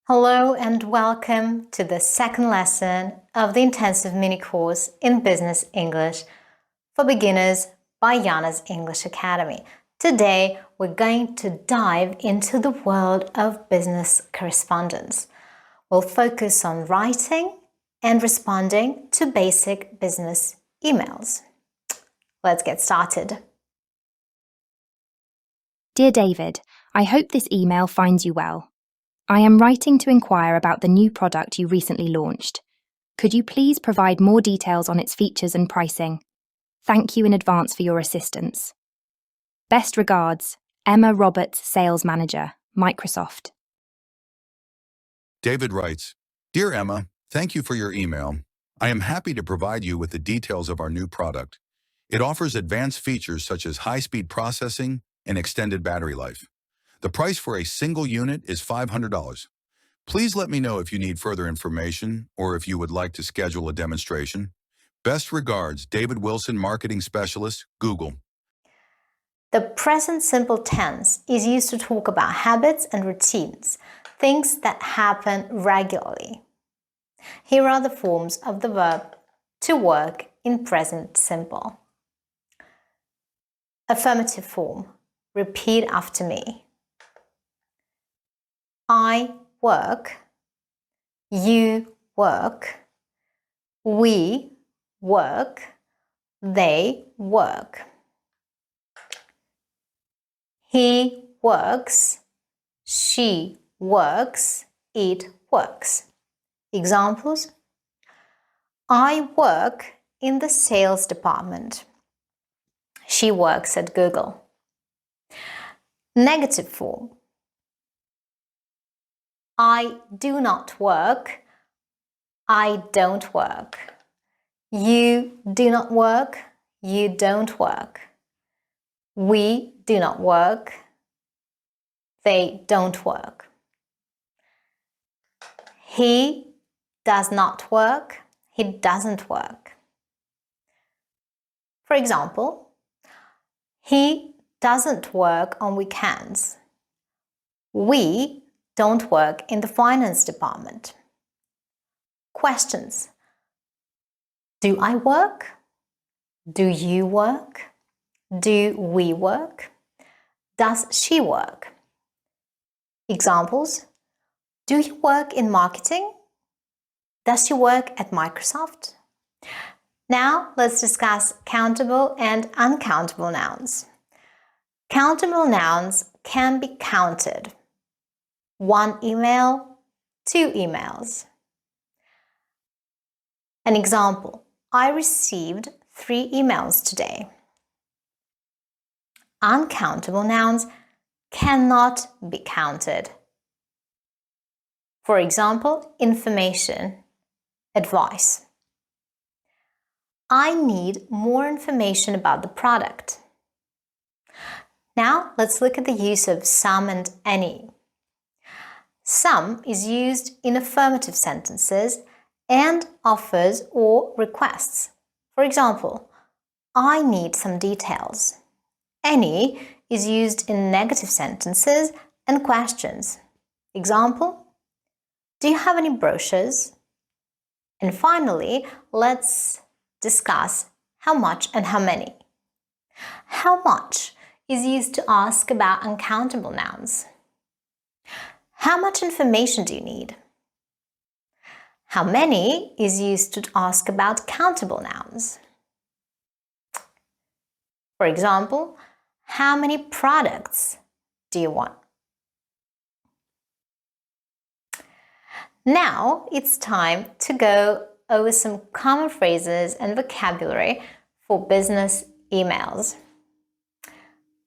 Hello and welcome to the second lesson of the intensive mini course in Business English for Beginners by Yana's English Academy. Today, we're going to dive into the world of business correspondence. We'll focus on writing and responding to basic business emails. Let's get started. Dear David, I hope this email finds you well. I am writing to inquire about the new product you recently launched. Could you please provide more details on its features and pricing? Thank you in advance for your assistance. Best regards, Emma Roberts, Sales Manager, Microsoft. David writes, Dear Emma, thank you for your email. I am happy to provide you with the details of our new product. It offers advanced features such as high-speed processing and extended battery life. The price for a single unit is $500. Please let me know if you need further information or if you would like to schedule a demonstration. Best regards, David Wilson, Marketing Specialist, Google. The present simple tense is used to talk about habits and routines, things that happen regularly. Here are the forms of the verb to work in present simple. Affirmative form. Repeat after me. I work. You work. We work. They work. He works. She works. It works. Examples: I work in the sales department. She works at Google. Negative form. I do not work. I don't work. You do not work. You don't work. We do not work. They don't work. He does not work. He doesn't work. For example, he doesn't work on weekends. We don't work in the finance department. Questions: do I work? Do you work? Do we work? Does she work? Examples: do you work in marketing? Does she work at Microsoft? Now let's discuss countable and uncountable nouns. Countable nouns can be counted. 1 email, 2 emails. An example: I received 3 emails today. Uncountable nouns cannot be counted. For example, information, advice. I need more information about the product. Now let's look at the use of some and any. Some is used in affirmative sentences and offers or requests. For example, I need some details. Any is used in negative sentences and questions. Example: do you have any brochures? And finally, let's discuss how much and how many. How much is used to ask about uncountable nouns. How much information do you need? How many is used to ask about countable nouns. For example, how many products do you want? Now it's time to go over some common phrases and vocabulary for business emails.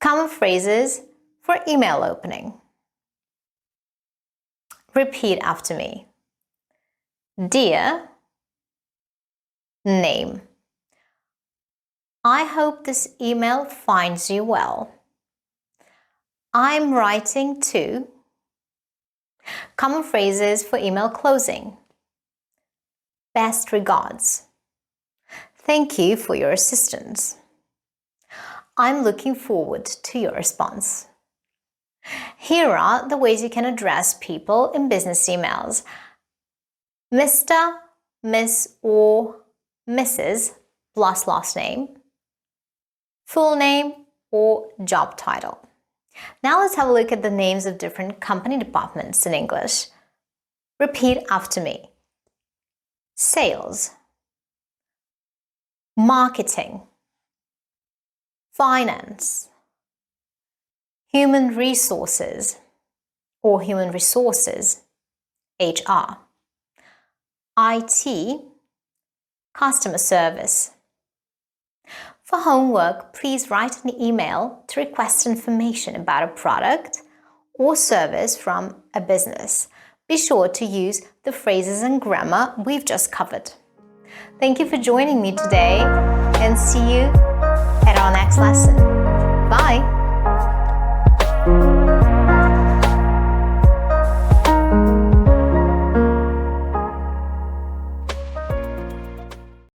Common phrases for email opening. Repeat after me. Dear, name. I hope this email finds you well. I'm writing to. Common phrases for email closing. Best regards. Thank you for your assistance. I'm looking forward to your response. Here are the ways you can address people in business emails. Mr., Miss or Mrs. plus last name, full name or job title. Now let's have a look at the names of different company departments in English. Repeat after me. Sales, marketing, finance, human resources or human resources, HR, IT, customer service. For homework, please write an email to request information about a product or service from a business. Be sure to use the phrases and grammar we've just covered. Thank you for joining me today and see you at our next lesson. Bye!